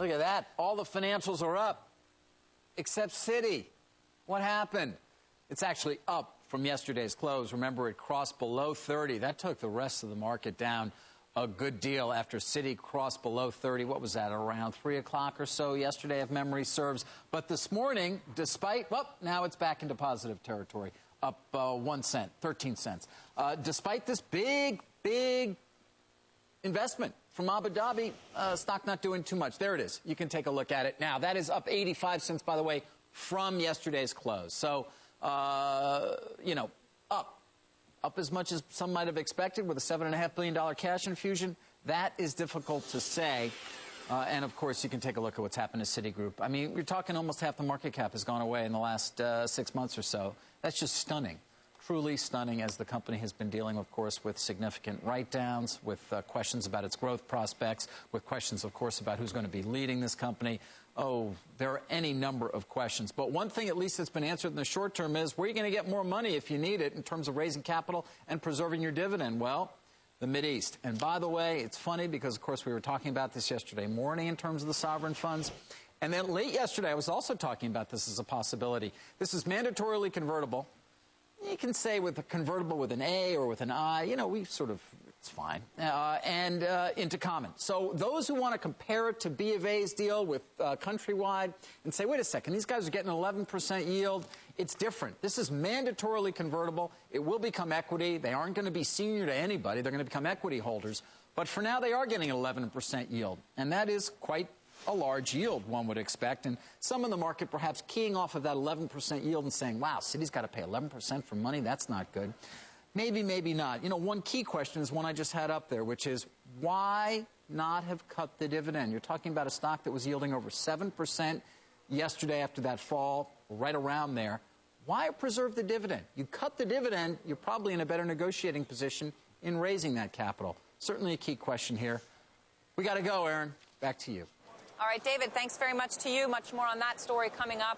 Look at that. All the financials are up, except Citi. What happened? It's actually up from yesterday's close. Remember, it crossed below 30. That took the rest of the market down a good deal after Citi crossed below 30. What was that, around 3 o'clock or so yesterday, if memory serves? But this morning, despite, well, now it's back into positive territory, up 1 cent, 13 cents. Despite this big investment from Abu Dhabi, stock not doing too much. There it is. You can take a look at it now. That is up 85 cents, by the way, from yesterday's close. So, up as much as some might have expected with a $7.5 billion cash infusion. That is difficult to say. And, of course, you can take a look at what's happened to Citigroup. I mean, you're talking almost half the market cap has gone away in the last 6 months or so. That's just stunning. Truly stunning, as the company has been dealing, of course, with significant write-downs, with questions about its growth prospects, with questions, of course, about who's going to be leading this company. Oh, there are any number of questions. But one thing, at least, that's been answered in the short term is, where are you going to get more money if you need it in terms of raising capital and preserving your dividend? Well, the Mideast. And by the way, it's funny because, of course, we were talking about this yesterday morning in terms of the sovereign funds. And then late yesterday, I was also talking about this as a possibility. This is mandatorily convertible. You can say with a convertible with an A or with an I, we sort of, it's fine, and into common. So those who want to compare it to B of A's deal with Countrywide and say, wait a second, these guys are getting 11% yield. It's different. This is mandatorily convertible. It will become equity. They aren't going to be senior to anybody. They're going to become equity holders. But for now, they are getting 11% yield. And that is quite a large yield, one would expect, and some in the market perhaps keying off of that 11% yield and saying, wow, Citi's got to pay 11% for money, that's not good. Maybe, maybe not. One key question is one I just had up there, which is, why not have cut the dividend? You're talking about a stock that was yielding over 7% yesterday after that fall, right around there. Why preserve the dividend? You cut the dividend, you're probably in a better negotiating position in raising that capital. Certainly a key question here. We got to go, Aaron. Back to you. All right, David, thanks very much to you. Much more on that story coming up.